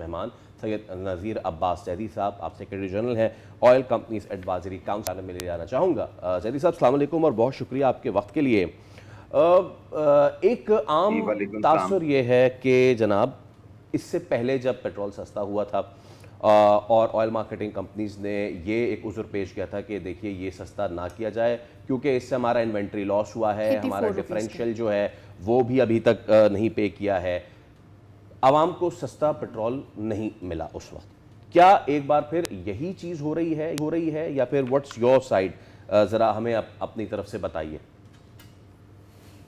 मेहमान सैयद नज़ीर अब्बास जैदी साहब, आप सेक्रेटरी जनरल हैं ऑयल कंपनीज एडवाइजरी काउंसिल में ले जाना चाहूँगा। जैदी साहब अस्सलाम वालेकुम और बहुत शुक्रिया आपके वक्त के लिए। एक आम तासुर ये है कि जनाब इससे पहले जब पेट्रोल सस्ता हुआ था और ऑयल मार्केटिंग कंपनीज ने ये एक उज़्र पेश किया था कि देखिए ये सस्ता ना किया जाए क्योंकि इससे हमारा इन्वेंट्री लॉस हुआ है, हमारा डिफरेंशियल जो है वो भी अभी तक नहीं पे किया है, आवाम को सस्ता पेट्रोल नहीं मिला उस वक्त। क्या एक बार फिर यही चीज़ हो रही है या फिर व्हाट्स योर साइड, ज़रा हमें अपनी तरफ से बताइए।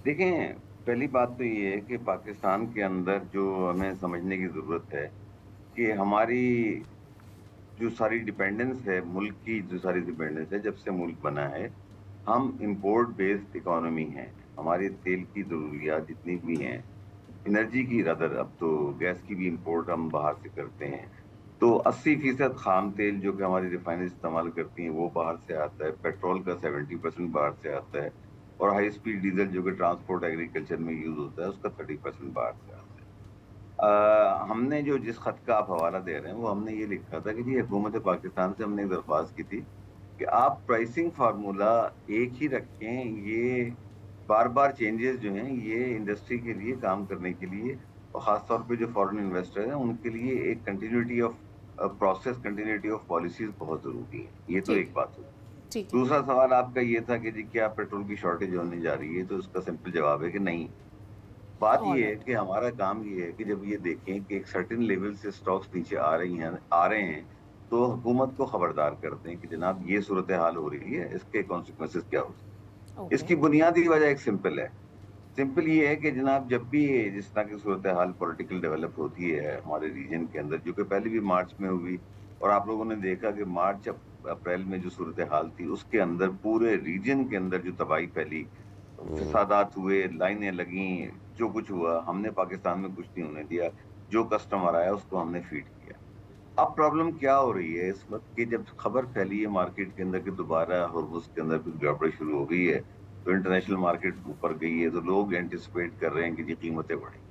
देखें, पहली बात तो ये है कि पाकिस्तान के अंदर जो हमें समझने की ज़रूरत है कि हमारी जो सारी डिपेंडेंस है, मुल्क की जो सारी डिपेंडेंस है, जब से मुल्क बना है, हम इंपोर्ट बेस्ड इकोनॉमी हैं। हमारी तेल की ज़रूरियात जितनी भी हैं, एनर्जी की रदर, अब तो गैस की भी इंपोर्ट हम बाहर से करते हैं, तो 80% खाम तेल जो कि हमारी रिफाइनरी इस्तेमाल करती हैं वो बाहर से आता है, पेट्रोल का 70% बाहर से आता है, और हाई स्पीड डीजल जो कि ट्रांसपोर्ट एग्रीकल्चर में यूज होता है उसका 30% बाहर से आता है। हमने जो जिस खत का आप हवाला दे रहे हैं वो हमने ये लिखा था कि जी हुकूमत पाकिस्तान से हमने एक दरख्वास्त की थी कि आप प्राइसिंग फार्मूला एक ही रखें, ये बार बार चेंजेस जो हैं ये इंडस्ट्री के लिए काम करने के लिए और ख़ासतौर पे जो फॉरेन इन्वेस्टर हैं उनके लिए एक continuity of process, continuity of policies बहुत ज़रूरी है। ये तो एक बात हो। दूसरा सवाल आपका ये था कि जी क्या पेट्रोल की शॉर्टेज होने जा रही है, तो उसका सिंपल जवाब है कि नहीं। बात ये है कि हमारा काम ये है कि जब ये देखें कि एक सर्टेन लेवल से स्टॉक्स नीचे आ रहे हैं, तो हुकूमत को खबरदार कर दें कि जनाब ये सूरत हाल हो रही है, इसके कॉन्सिक्वेंसेस क्या हो सकते हैं। इसकी बुनियादी वजह एक सिंपल है। सिंपल ये है कि जनाब जब भी जिस तरह की सूरत हाल पॉलिटिकल डेवलप होती है हमारे रीजन के अंदर, जो कि पहले भी मार्च में हुई, और आप लोगों ने देखा कि मार्च अप्रैल में जो सूरत हाल थी उसके अंदर पूरे रीजन के अंदर जो तबाही फैली, फसादात हुए, लाइनें लगी, जो कुछ हुआ, हमने पाकिस्तान में कुछ नहीं होने दिया, जो कस्टमर आया उसको हमने फीड किया। अब प्रॉब्लम क्या हो रही है इस वक्त कि जब खबर फैली है मार्केट के अंदर कि दोबारा हॉर्मुज़ के अंदर कुछ गड़बड़ी शुरू हो गई है, तो इंटरनेशनल मार्केट ऊपर गई है, तो लोग एंटिसिपेट कर रहे हैं कि जी कीमतें बढ़ें।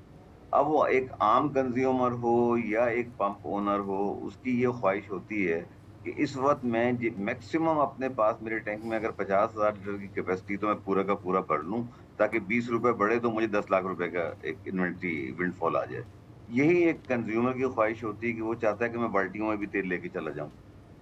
अब वो एक आम कंज्यूमर हो या एक पंप ओनर हो, उसकी ये ख्वाहिश होती है कि इस वक्त मैं मैक्सिमम अपने पास मेरे टैंक में अगर 50,000 लीटर की कैपेसिटी तो मैं पूरा का पूरा भर लूं, ताकि 20 रुपए बढ़े तो मुझे 10 लाख रुपए का एक इन्वेंट्री विंडफॉल आ जाए। यही एक कंज्यूमर की ख्वाहिश होती है कि वो चाहता है कि मैं बाल्टियों में भी तेल लेके चला जाऊं।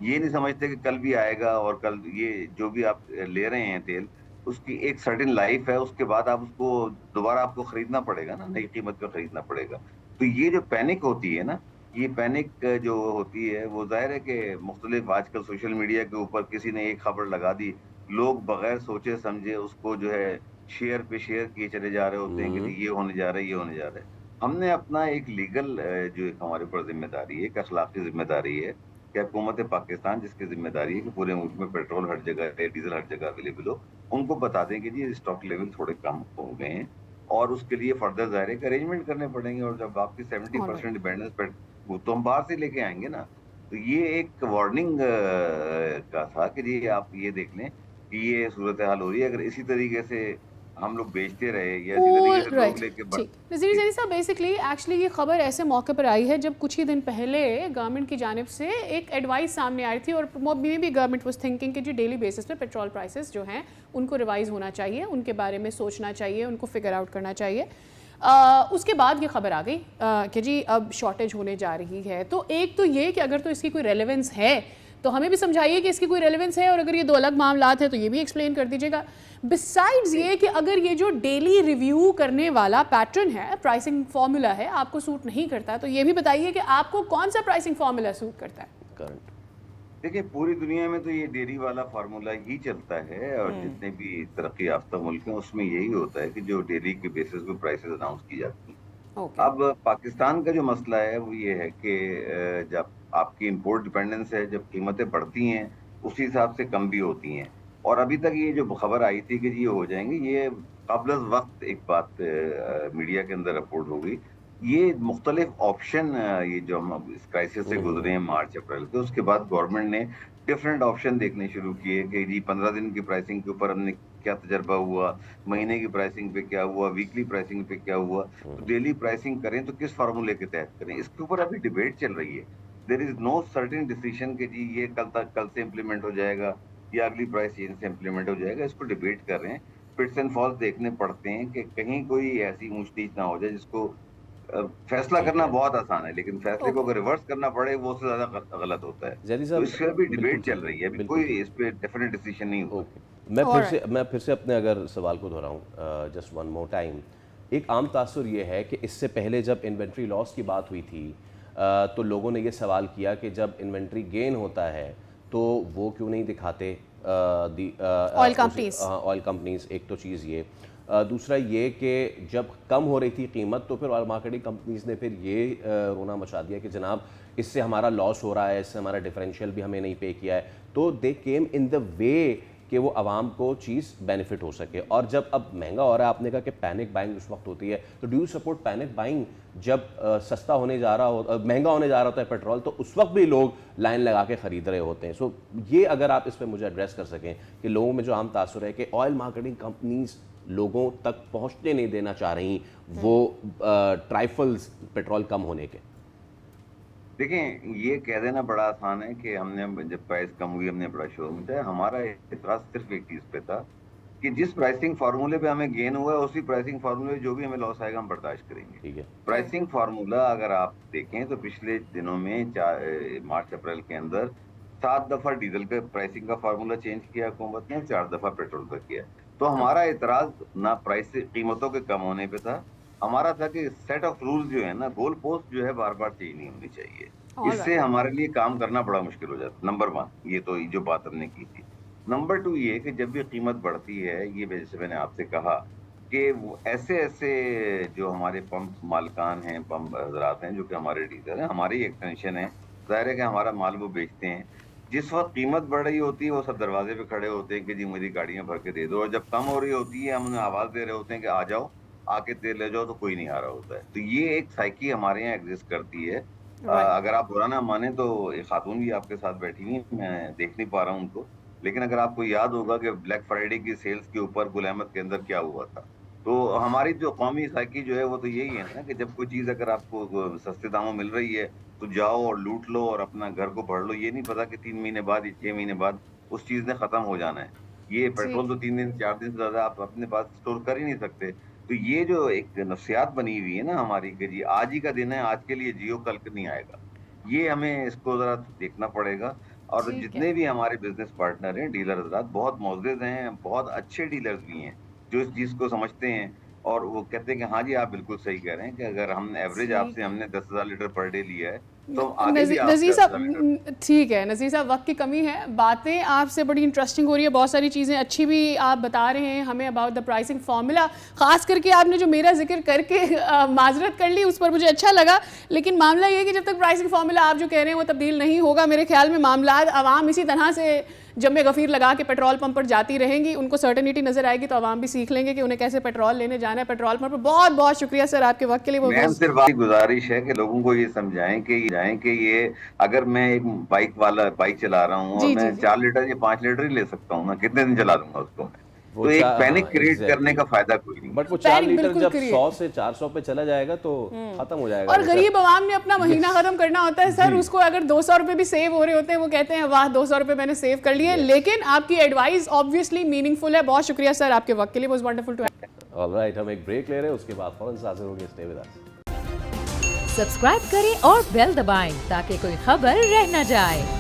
ये नहीं समझते कि कल भी आएगा और कल ये जो भी आप ले रहे हैं तेल, उसकी एक सर्टेन लाइफ है, उसके बाद आप उसको दोबारा आपको खरीदना पड़ेगा ना, नई कीमत पे खरीदना पड़ेगा। तो ये जो पैनिक होती है ना, ये पैनिक जो होती है वो ज़ाहिर है कि मुख्तलिफ आजकल सोशल मीडिया के ऊपर किसी ने एक खबर लगा दी, लोग बगैर सोचे समझे उसको जो है शेयर पे शेयर किए चले जा रहे होते हैं कि जी ये होने जा रहा है, ये होने जा रहा है। हमने अपना एक लीगल जो एक हमारे ऊपर ज़िम्मेदारी है, एक अखलाकी ज़िम्मेदारी है कि हुकूमत पाकिस्तान जिसकी ज़िम्मेदारी है कि पूरे मुल्क में पेट्रोल हर जगह है, डीज़ल हर जगह अवेलेबल हो, उनको बता दें कि जी स्टॉक लेवल थोड़े कम हो गए हैं और उसके लिए फर्दर ज़ाहिर है कि अरेंजमेंट करने पड़ेंगे, और जब आपकी 70% डिपेंडेंस पे वो तो हम बाहर से लेके आएँगे ना। तो ये एक वार्निंग का था कि जी आप ये देख लें कि ये सूरत हाल हो रही है, अगर इसी तरीके से हम लोग बेचते रहे या इसी तरीके से लोग लेके ठीक, नज़ीर जैदी साहब, बेसिकली एक्चुअली ये खबर ऐसे मौके पर आई है जब कुछ ही दिन पहले गवर्नमेंट की जानिब से एक एडवाइस सामने आई थी, और may be government was thinking कि जो डेली बेसिस पे पेट्रोल प्राइसेस जो हैं उनको रिवाइज़ होना चाहिए, उनके बारे में सोचना चाहिए, उनको फिगर आउट करना चाहिए। उसके बाद ये खबर आ गई कि जी अब शॉर्टेज होने जा रही है। तो एक तो ये कि अगर तो इसकी कोई रेलेवेंस है तो हमें भी समझाइए कि इसकी कोई रेलेवेंस है, और अगर ये दो अलग मामलात हैं तो ये भी एक्सप्लेन कर दीजिएगा। बिसाइड्स ये कि अगर ये जो डेली रिव्यू करने वाला पैटर्न है, प्राइसिंग फार्मूला है, आपको सूट नहीं करता, तो ये भी बताइए कि आपको कौन सा प्राइसिंग फार्मूला सूट करता है। करंट देखिए, पूरी दुनिया में तो ये डेयरी वाला फार्मूला ही चलता है, और जितने भी तरक्की याफ्ता मुल्क हैं उसमें यही होता है कि जो डेयरी के बेसिस पे प्राइसेस अनाउंस की जाती हैं। अब पाकिस्तान का जो मसला है वो ये है कि जब आपकी इंपोर्ट डिपेंडेंस है, जब कीमतें बढ़ती हैं उसी हिसाब से कम भी होती हैं, और अभी तक ये जो खबर आई थी कि ये हो जाएंगे, ये कबल वक्त एक बात मीडिया के अंदर रिपोर्ट हो गई। ये मुख्तलिफ ऑप्शन, ये जो हम अब इस क्राइसिस से गुजरे हैं मार्च अप्रैल के, उसके बाद गवर्नमेंट ने डिफरेंट ऑप्शन देखने शुरू किए कि जी 15 दिन की प्राइसिंग के ऊपर हमने क्या तजर्बा हुआ, महीने की प्राइसिंग पे क्या हुआ, वीकली प्राइसिंग पे क्या हुआ, तो डेली प्राइसिंग करें तो किस फार्मूले के तहत करें, इसके ऊपर अभी डिबेट चल रही है। There is no certain decision कि जी ये कल से इम्प्लीमेंट हो जाएगा या अगली प्राइस चेंज से इम्प्लीमेंट हो जाएगा। इसको डिबेट कर रहे हैं, फिट्स एंड फॉल्स देखने पड़ते हैं कि कहीं कोई ऐसी ऊंच नीच ना हो जाए जिसको फैसला ठीक करना है। बहुत आसान है, लेकिन फैसले को ओके। अगर रिवर्स करना पड़े वो उससे ज्यादा गलत होता है। जैदी तो साहब, इस पे भी बिल्कुल डिबेट ठीक चल रही है, है, अभी बिल्कुल कोई ठीक इस पे डेफिनेट डिसीजन नहीं हुआ। ओके। मैं फिर से अपने अगर सवाल को दोहराऊं जस्ट वन मोर टाइम, एक आम तासुर ये है कि इससे पहले जब इन्वेंट्री लॉस की बात हुई थी तो लोगों ने ये सवाल किया कि जब इन्वेंट्री गेन होता है तो वो क्यों नहीं दिखाते ऑयल कंपनीज। Oil companies. एक तो चीज़ ये, दूसरा ये कि जब कम हो रही थी कीमत तो फिर ऑयल मार्केटिंग कंपनीज ने फिर ये रोना मचा दिया कि जनाब इससे हमारा लॉस हो रहा है, इससे हमारा डिफरेंशियल भी हमें नहीं पे किया है। तो दे केम इन द वे कि वो आवाम को चीज़ बेनिफिट हो सके। और जब अब महंगा हो रहा है, आपने कहा कि पैनिक बाइंग उस वक्त होती है, तो do you support panic buying? जब सस्ता होने जा रहा हो, महंगा होने जा रहा होता है पेट्रोल, तो उस वक्त भी लोग लाइन लगा के ख़रीद रहे होते हैं। सो ये अगर आप इस पर मुझे एड्रेस कर सकें कि लोगों में जो आम तासुर है कि ऑयल मार्केटिंग कंपनीज लोगों तक पहुंचने नहीं देना चाह रही वो ट्राइफल्स पेट्रोल कम होने के। देखें, ये कह देना बड़ा आसान है कि हमने जब प्राइस कम हुई हमने बड़ा शोर मचाया। हमारा एतराज सिर्फ एक चीज पे था कि जिस प्राइसिंग फार्मूले पे हमें गेन हुआ है उसी प्राइसिंग फार्मूले पे जो भी हमें लॉस आएगा हम बर्दाश्त करेंगे। ठीक है। प्राइसिंग फार्मूला अगर आप देखें तो पिछले दिनों में मार्च अप्रैल के अंदर 7 दफा डीजल के प्राइसिंग का फार्मूला चेंज किया हुकूमत ने, 4 दफा पेट्रोल का किया। तो हमारा एतराज ना प्राइस कीमतों के कम होने पे था, हमारा था कि सेट ऑफ रूल्स जो है ना, गोल पोस्ट जो है बार बार चेंज नहीं होनी चाहिए। इससे हमारे लिए काम करना बड़ा मुश्किल हो जाता। नंबर 1 ये तो जो बात हमने की थी। नंबर 2 ये कि जब भी कीमत बढ़ती है, ये जैसे मैंने आपसे कहा कि वो ऐसे जो हमारे पंप मालकान हैं, पंप हजरात हैं, जो कि हमारे डीलर हैं, हमारी ही एक्सटेंशन है, जाहिर है कि हमारा माल वो बेचते हैं। जिस वक्त कीमत बढ़ रही होती है वो सब दरवाजे पे खड़े होते हैं कि जी मुझे गाड़ियां भर के दे दो, और जब कम हो रही होती है हम उन्हें आवाज दे रहे होते हैं कि आ जाओ, आके तेल ले जाओ, तो कोई नहीं आ रहा होता है। तो ये एक साइकी हमारे यहाँ एग्जिस्ट करती है। अगर आप बुरा ना माने तो एक खातून भी आपके साथ बैठी हुई, मैं देख नहीं पा रहा हूँ उनको, लेकिन अगर आपको याद होगा कि ब्लैक फ्राइडे की सेल्स के ऊपर गुल अहमद के अंदर क्या हुआ था, तो हमारी जो कौमी साइकी जो है वो तो यही है ना कि जब कोई चीज अगर आपको सस्ते दामों मिल रही है तो जाओ और लूट लो और अपना घर को भर लो। ये नहीं पता कि 3 महीने बाद या 6 महीने बाद उस चीज ने खत्म हो जाना है। ये पेट्रोल तो 3 दिन 4 दिन से ज्यादा आप अपने पास स्टोर कर ही नहीं सकते। तो ये जो एक नफ्सियात बनी हुई है ना हमारी कि जी आज ही का दिन है, आज के लिए जियो, कल के नहीं आएगा, ये हमें इसको जरा देखना पड़ेगा। और ठीक जितने है। भी हमारे बिजनेस पार्टनर हैं, डीलर हजरात बहुत मोअज़्ज़िज़ हैं, बहुत अच्छे डीलर्स भी हैं जो इस चीज को समझते हैं और वो कहते हैं कि हाँ जी आप बिल्कुल सही कह रहे हैं कि अगर हम एवरेज ठीक आपसे है। हमने 10,000 लीटर पर डे लिया है तो आगे भी आपसे नज़ीर 10,000 लीटर। साहब, ठीक है नज़ीर साहब, वक्त की कमी है, बातें आपसे बड़ी इंटरेस्टिंग हो रही है, बहुत सारी चीज़ें अच्छी भी आप बता रहे हैं हमें अबाउट द प्राइसिंग फार्मूला। ख़ास करके आपने जो मेरा जिक्र करके माजरत कर ली उस पर मुझे अच्छा लगा, लेकिन मामला ये है कि जब तक प्राइसिंग फार्मूला आप जो कह रहे हैं वो तब्दील नहीं होगा, मेरे ख्याल में मामला आवाम इसी तरह से जमे गफ़ीर लगा के पेट्रोल पंप पर जाती रहेंगी, उनको सर्टेनिटी नज़र आएगी तो आवाम भी सीख लेंगे कि उन्हें कैसे पेट्रोल लेने जाना है पेट्रोल पंप पर। बहुत बहुत शुक्रिया सर आपके वक्त के लिए। मैम सिर्फ आपकी गुजारिश है कि लोगों को ये समझाएं कि ये अगर मैं एक बाइक चला रहा हूँ और जी जी मैं जी 4 लीटर या 5 लीटर ही ले सकता हूँ, मैं कितने दिन चला लूंगा उसको मैं? वो तो एक पैनिक हाँ, क्रिएट करने का फायदा कोई नहीं। बट वो 4 पैनिक लीटर बिल्कुल जब क्रिएट 100 से 400 पे चला जाएगा तो खत्म हो जाएगा। और जैसे- गरीब आवाम ने अपना महीना खत्म करना होता है सर, जी। उसको अगर 200 रुपए भी सेव हो रहे होते हैं वो कहते हैं वाह 200 रुपए मैंने सेव कर लिए। लेकिन आपकी एडवाइस ऑब्वियसली मीनिंगफुल है। बहुत शुक्रिया सर आपके वक्त के लिए, वाज वंडरफुल टू। ऑलराइट, हम एक ब्रेक ले रहे हैं, उसके बाद फौरन से हाजिर होंगे। Stay with us. सब्सक्राइब करें और बेल दबाएं ताकि कोई खबर रह न जाए।